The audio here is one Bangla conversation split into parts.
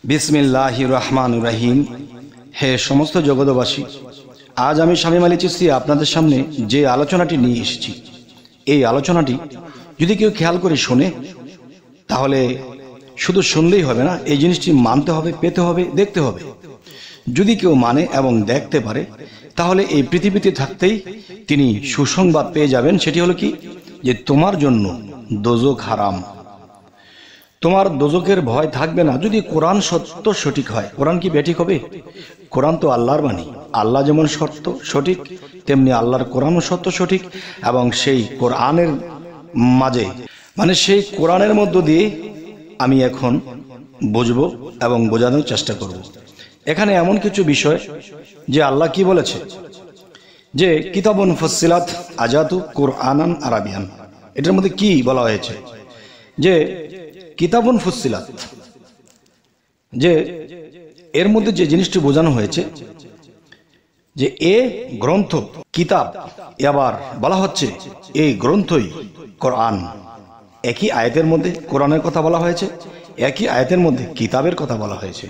বিসমিল্লাহির রহমানির রহিম। হে সমস্ত জগৎবাসী, আজ আমি শামীম আলী চিশতি আপনাদের সামনে যে আলোচনাটি নিয়ে এসেছি, এই আলোচনাটি যদি কেউ খেয়াল করে শোনে, তাহলে শুধু শুনলেই হবে না, এই জিনিসটি মানতে হবে, পেতে হবে, দেখতে হবে। যদি কেউ মানে এবং দেখতে পারে, তাহলে এই পৃথিবীতে থাকতেই তিনি সুসংবাদ পেয়ে যাবেন। সেটি হলো কি, যে তোমার জন্য দোজখ হারাম, তোমার দোজখের ভয় থাকবে না যদি কোরআন সত্য সঠিক হয়। কোরআন কি বেঠিক হবে? কোরআন তো আল্লাহর বাণী। আল্লাহ যেমন সত্য সঠিক, তেমনি আল্লাহর কোরআনও সত্য সঠিক। এবং সেই কোরআনের মাঝে, মানে সেই কোরআনের মধ্য দিয়ে আমি এখন বুঝবো এবং বোঝানোর চেষ্টা করব। এখানে এমন কিছু বিষয় যে আল্লাহ কি বলেছে, যে কিতাবুন ফুসসিলাত আজাতু কুরআনান আরাবিয়ান, এটার মধ্যে কি বলা হয়েছে, যে কিতাবুন ফুসসিলাত, যে এর মধ্যে যে জিনিসটি বোঝানো হয়েছে, যে এ গ্রন্থ কিতাব, আবার বলা হচ্ছে এই গ্রন্থই কোরআন। একই আয়াতের মধ্যে কোরআনের কথা বলা হয়েছে, একই আয়াতের মধ্যে কিতাবের কথা বলা হয়েছে।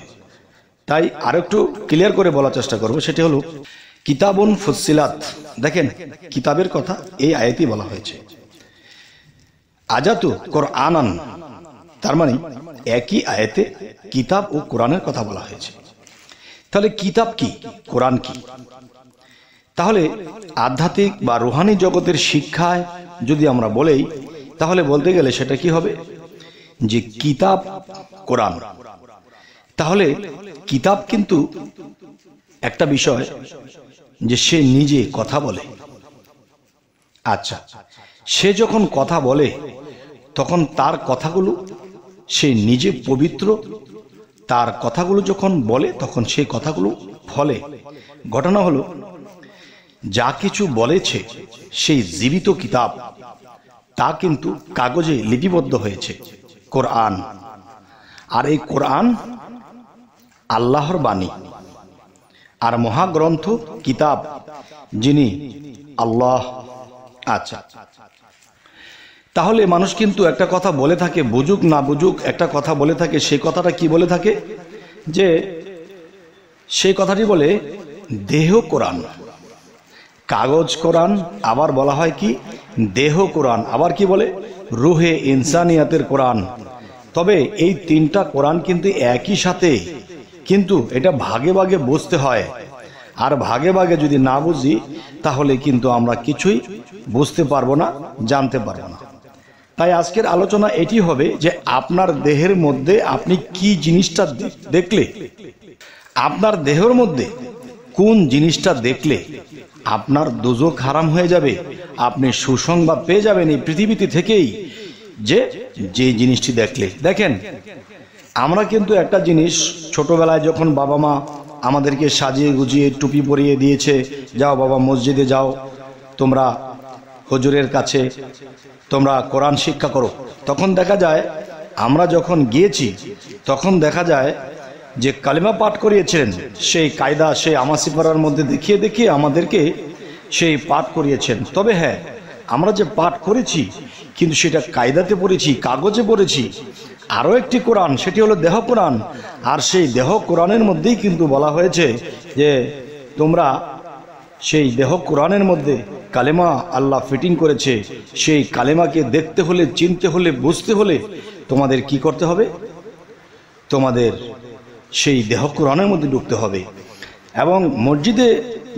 তাই আরেকটু ক্লিয়ার করে বলার চেষ্টা করব, সেটি হলো কিতাবুন ফুসসিলাত। দেখেন, কিতাবের কথা এই আয়াতেই বলা হয়েছে। আজাতু কোরআনান, তার মানে একই আয়াতে কিতাব ও কোরআনের কথা বলা হয়েছে। তাহলে কিতাব কি, কোরআন কি? তাহলে আধ্যাত্মিক বা রুহানি জগতের শিক্ষায় যদি আমরা বলেই, তাহলে বলতে গেলে সেটা কি হবে, যে কিতাব কোরআন। তাহলে কিতাব কিন্তু একটা বিষয়, যে সে নিজে কথা বলে। আচ্ছা, সে যখন কথা বলে, তখন তার কথাগুলো সে নিজে পবিত্র। তার কথাগুলো যখন বলে, তখন সেই কথাগুলো ফলে। ঘটনা হলো, যা কিছু বলেছে সেই জীবিত কিতাব, তা কিন্তু কাগজে লিপিবদ্ধ হয়েছে, কোরআন। আর এই কোরআন আল্লাহর বাণী, আর মহাগ্রন্থ কিতাব যিনি আল্লাহ। আচ্ছা, তাহলে মানুষ কিন্তু একটা কথা বলে থাকে, বুঝুক না বুঝুক একটা কথা বলে থাকে। সেই কথাটা কি বলে থাকে, যে সেই কথাটি বলে দেহ কোরআন, কাগজ কোরআন, আবার বলা হয় কি দেহ কোরআন, আবার কি বলে রুহে ইনসানিয়াতের কোরআন। তবে এই তিনটা কোরআন কিন্তু একই সাথে, কিন্তু এটা ভাগে ভাগে বুঝতে হয়। আর ভাগে ভাগে যদি না বুঝি, তাহলে কিন্তু আমরা কিছুই বুঝতে পারবো না, জানতে পারবো না। তাই আজকের আলোচনা এটি হবে, যে আপনার দেহের মধ্যে আপনি কি জিনিসটা দেখলে, আপনার দেহের মধ্যে কোন জিনিসটা দেখলে আপনার দোজখ হারাম হয়ে যাবে, আপনি সুসংবাদ পেয়ে যাবেন এই পৃথিবীতে থেকেই, যে জিনিসটি দেখলে। দেখেন, আমরা কিন্তু একটা জিনিস ছোটবেলায় যখন বাবা মা আমাদেরকে সাজিয়ে গুজিয়ে টুপি পরিয়ে দিয়েছে, যাও বাবা মসজিদে যাও, তোমরা হুজুরের কাছে তোমরা কোরআন শিক্ষা করো, তখন দেখা যায় আমরা যখন গিয়েছি, তখন দেখা যায় যে কালিমা পাঠ করিয়েছেন, সেই কায়দা সেই আমাসিপাড়ার মধ্যে দেখিয়ে দেখিয়ে আমাদেরকে সেই পাঠ করিয়েছেন। তবে হ্যাঁ, আমরা যে পাঠ করেছি, কিন্তু সেটা কায়দাতে পড়েছি, কাগজে পড়েছি। আরও একটি কোরআন, সেটি হলো দেহ কোরআন। আর সেই দেহ কোরআনের মধ্যেই কিন্তু বলা হয়েছে, যে তোমরা সেই দেহ কোরআনের মধ্যে কালেমা আল্লাহ ফিটিং করেছে, সেই কালেমাকে দেখতে হলে, চিনতে হলে, বুঝতে হলে তোমাদের কি করতে হবে, তোমাদের সেই দেহ কোরআনের মধ্যে ঢুকতে হবে। এবং মসজিদে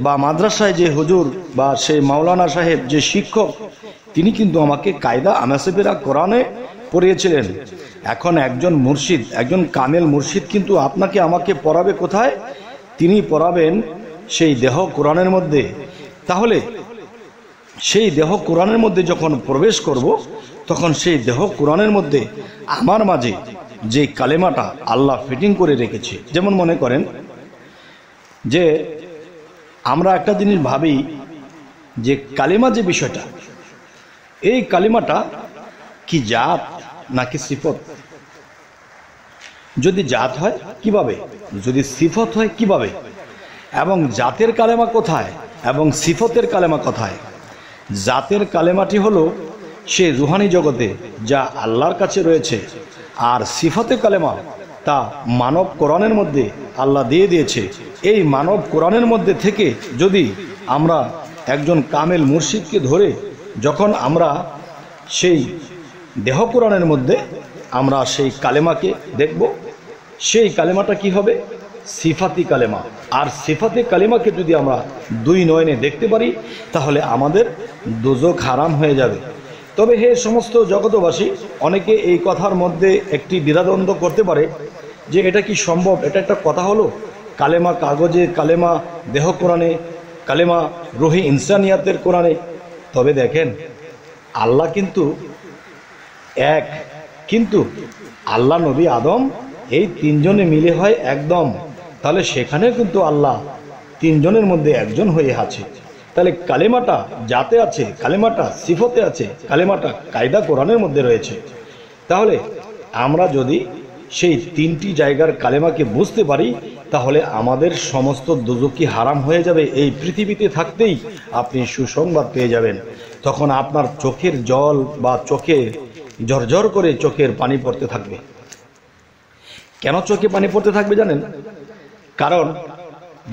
বা মাদ্রাসায় যে হুজুর বা সেই মাওলানা সাহেব যে শিক্ষক, তিনি কিন্তু আমাকে কায়দা আমাসিপেরা কোরআনে পড়িয়েছিলেন। এখন একজন মুর্শিদ, একজন কামেল মুর্শিদ কিন্তু আপনাকে আমাকে পড়াবে কোথায়? তিনি পড়াবেন সেই দেহ কোরআনের মধ্যে। তাহলে সেই দেহ কোরআনের মধ্যে যখন প্রবেশ করব, তখন সেই দেহ কোরআনের মধ্যে আমার মাঝে যে কালেমাটা আল্লাহ ফিটিং করে রেখেছে, যেমন মনে করেন যে আমরা একটা জিনিস ভাবি, যে কালেমা যে বিষয়টা, এই কালেমাটা কি জাত নাকি সিফত? যদি জাত হয় কিভাবে, যদি সিফত হয় কিভাবে, এবং জাতের কালেমা কোথায় এবং সিফতের কালেমা কোথায়? জাতের কালেমাটি হলো সেই রুহানি জগতে যা আল্লাহর কাছে রয়েছে, আর সিফতে কালেমা তা মানব কোরআনের মধ্যে আল্লাহ দিয়ে দিয়েছে। এই মানব কোরআনের মধ্যে থেকে যদি আমরা একজন কামেল মুর্শিদকে ধরে যখন আমরা সেই দেহ কোরআনের মধ্যে আমরা সেই কালেমাকে দেখব, সেই কালেমাটা কি হবে? সিফাতি কালেমা। আর সিফাতি কালেমাকে যদি আমরা দুই নয়নে দেখতে পারি তাহলে আমাদের দোজখ হারাম হয়ে যাবে। তবে হে সমস্ত জগতবাসী, অনেকে এই কথার মধ্যে একটি দ্বিধাদ্বন্দ্ব করতে পারে যে এটা কি সম্ভব? এটা একটা কথা হলো, কালেমা কাগজে, কালেমা দেহ কোরআনে, কালেমা রুহে ইনসানিয়াতের কোরআনে। তবে দেখেন, আল্লাহ কিন্তু এক, কিন্তু আল্লাহ, নবী, আদম এই তিনজনে মিলে হয় একদম। তাহলে সেখানে কিন্তু আল্লাহ তিনজনের মধ্যে একজন হয়ে আছে। তাহলে কালেমাটা জাতে আছে, কালেমাটা সিফতে আছে, কালেমাটা কায়দা কোরআনের মধ্যে রয়েছে। তাহলে আমরা যদি সেই তিনটি জায়গার কালেমাকে বুঝতে পারি তাহলে আমাদের সমস্ত দোজখি হারাম হয়ে যাবে। এই পৃথিবীতে থাকতেই আপনি সুসংবাদ পেয়ে যাবেন। তখন আপনার চোখের জল বা চোখে ঝরঝর করে চোখের পানি পড়তে থাকবে। কেন চোখে পানি পড়তে থাকবে জানেন? কারণ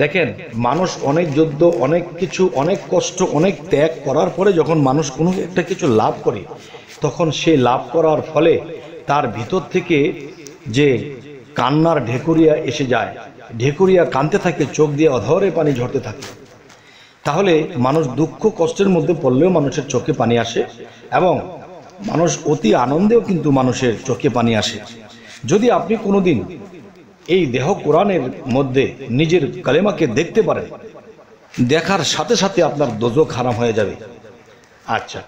দেখেন, মানুষ অনেক যুদ্ধ, অনেক কিছু, অনেক কষ্ট, অনেক ত্যাগ করার পরে যখন মানুষ কোনো একটা কিছু লাভ করে, তখন সেই লাভ করার ফলে তার ভিতর থেকে যে কান্নার ঢেকুরিয়া এসে যায়, ঢেকুরিয়া কাঁদতে থাকে, চোখ দিয়ে অধরে পানি ঝরতে থাকে। তাহলে মানুষ দুঃখ কষ্টের মধ্যে পড়লেও মানুষের চোখে পানি আসে, এবং মানুষ অতি আনন্দেও কিন্তু মানুষের চোখে পানি আসে। যদি আপনি কোনোদিন এই দেহ কোরআনের মধ্যে নিজের কালেমাকে দেখতে পারেন, দেখার সাথে সাথে আপনার দোজখ হারাম হয়ে যাবে। আচ্ছা,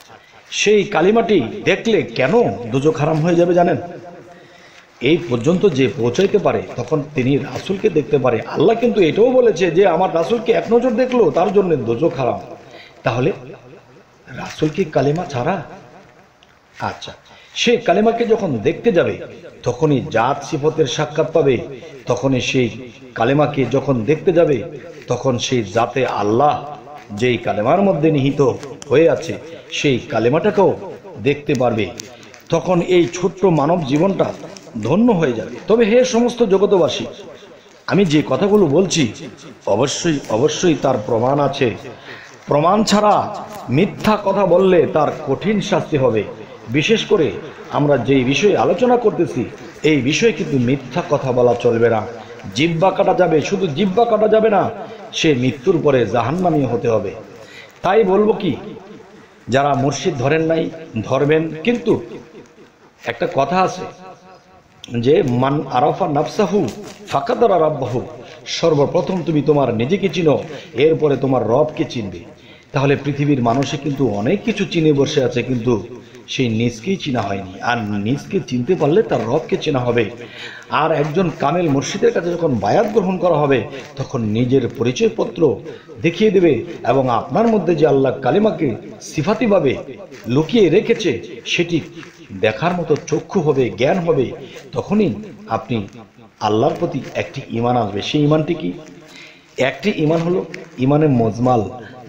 সেই কালিমাটি দেখলে কেন দোজখ হারাম হয়ে যাবে জানেন? এই পর্যন্ত যে পৌঁছাইতে পারে তখন তিনি রাসূলকে দেখতে পারে। আল্লাহ কিন্তু এটাও বলেছে যে আমার রাসূলকে এক নজর দেখলো তার জন্য দোজখ হারাম। তাহলে রাসূল কি কালেমা ছাড়া? আচ্ছা, সেই কালেমাকে যখন দেখতে যাবে তখনই জাত সিফতের সাক্ষাৎ পাবে। তখনই সেই কালেমাকে যখন দেখতে যাবে তখন সেই জাতে আল্লাহ যেই কালেমার মধ্যে নিহিত হয়ে আছে সেই কালেমাটাকেও দেখতে পারবে। তখন এই ছোট্ট মানব জীবনটা ধন্য হয়ে যাবে। তবে হে সমস্ত জগতবাসী, আমি যে কথাগুলো বলছি অবশ্যই অবশ্যই তার প্রমাণ আছে। প্রমাণ ছাড়া মিথ্যা কথা বললে তার কঠিন শাস্তি হবে। বিশেষ করে আমরা যেই বিষয়ে আলোচনা করতেছি এই বিষয়ে কিন্তু মিথ্যা কথা বলা চলবে না। জিহ্বা কাটা যাবে, শুধু জিহ্বা কাটা যাবে না, সে মৃত্যুর পরে জাহান্নামী হতে হবে। তাই বলবো কি, যারা মুর্শিদ ধরেন নাই ধরবেন, কিন্তু একটা কথা আছে যে মান আরাফা নাফসাহু ফাকাদারা রাব্বাহু, সর্বপ্রথম তুমি তোমার নিজেকে চিনো, এরপরে তোমার রবকে চিনবে। তাহলে পৃথিবীর মানুষে কিন্তু অনেক কিছু চিনে বসে আছে, কিন্তু সেই নিজকেই চিনা হয়নি। আর নিজকে চিনতে পারলে তার রবকে চেনা হবে। আর একজন কামেল মুর্শিদের কাছে যখন বায়াত গ্রহণ করা হবে তখন নিজের পরিচয়পত্র দেখিয়ে দেবে, এবং আপনার মধ্যে যে আল্লাহ কালেমাকে সিফাতিভাবে লুকিয়ে রেখেছে সেটি দেখার মতো চক্ষু হবে, জ্ঞান হবে। তখনই আপনি আল্লাহর প্রতি একটি ঈমান আসবে। সেই ঈমানটি কি? একটি ঈমান হলো ঈমানে মুজমাল,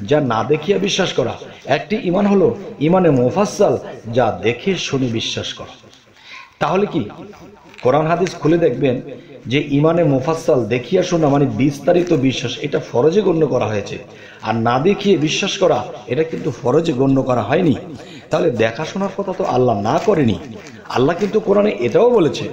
যা না দেখিয়া বিশ্বাস করা। একটি ঈমান হলো ঈমানে মুফাসসাল, যা দেখে শুনে বিশ্বাস করা। তাহলে কি কোরআন হাদিস খুলে দেখবেন যে ঈমানে মুফাসসাল দেখিয়া শোনা মানে বিস্তারিত বিশ্বাস, এটা ফরজে গণ্য করা হয়েছে। আর না দেখিয়ে বিশ্বাস করা এটা কিন্তু ফরজে গণ্য করা হয়নি। তাহলে দেখাশোনার কথা তো আল্লাহ না করেনি। আল্লাহ কিন্তু কোরআনে এটাও বলেছে,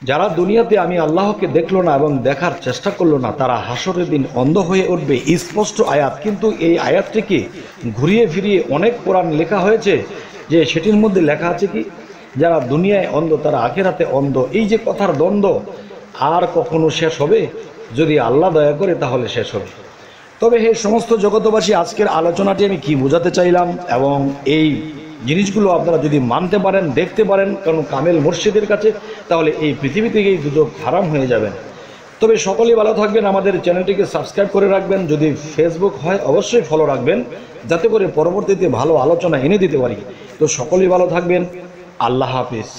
যারা দুনিয়াতে আমি আল্লাহকে দেখলো না এবং দেখার চেষ্টা করলো না তারা হাসরের দিন অন্ধ হয়ে উঠবে। স্পষ্ট আয়াত, কিন্তু এই আয়াতটিকে ঘুরিয়ে ফিরিয়ে অনেক কোরআন লেখা হয়েছে যে সেটির মধ্যে লেখা আছে কি, যারা দুনিয়ায় অন্ধ তারা আখিরাতে অন্ধ। এই যে কথার দ্বন্দ্ব আর কখনো শেষ হবে? যদি আল্লাহ দয়া করে তাহলে শেষ হবে। তবে হে সমস্ত জগতবাসী, আজকের আলোচনাটি আমি কি বোঝাতে চাইলাম, এবং এই জিনিসগুলো আপনারা যদি মানতে পারেন, দেখতে পারেন কারণ কামেল মুর্শিদের কাছে, তাহলে এই পৃথিবী থেকেই দোজখ হারাম হয়ে যাবেন। তবে সকলেই ভালো থাকবেন, আমাদের চ্যানেলটিকে সাবস্ক্রাইব করে রাখবেন, যদি ফেসবুক হয় অবশ্যই ফলো রাখবেন, যাতে করে পরবর্তীতে ভালো আলোচনা এনে দিতে পারি। তো সকলেই ভালো থাকবেন, আল্লাহ হাফিজ।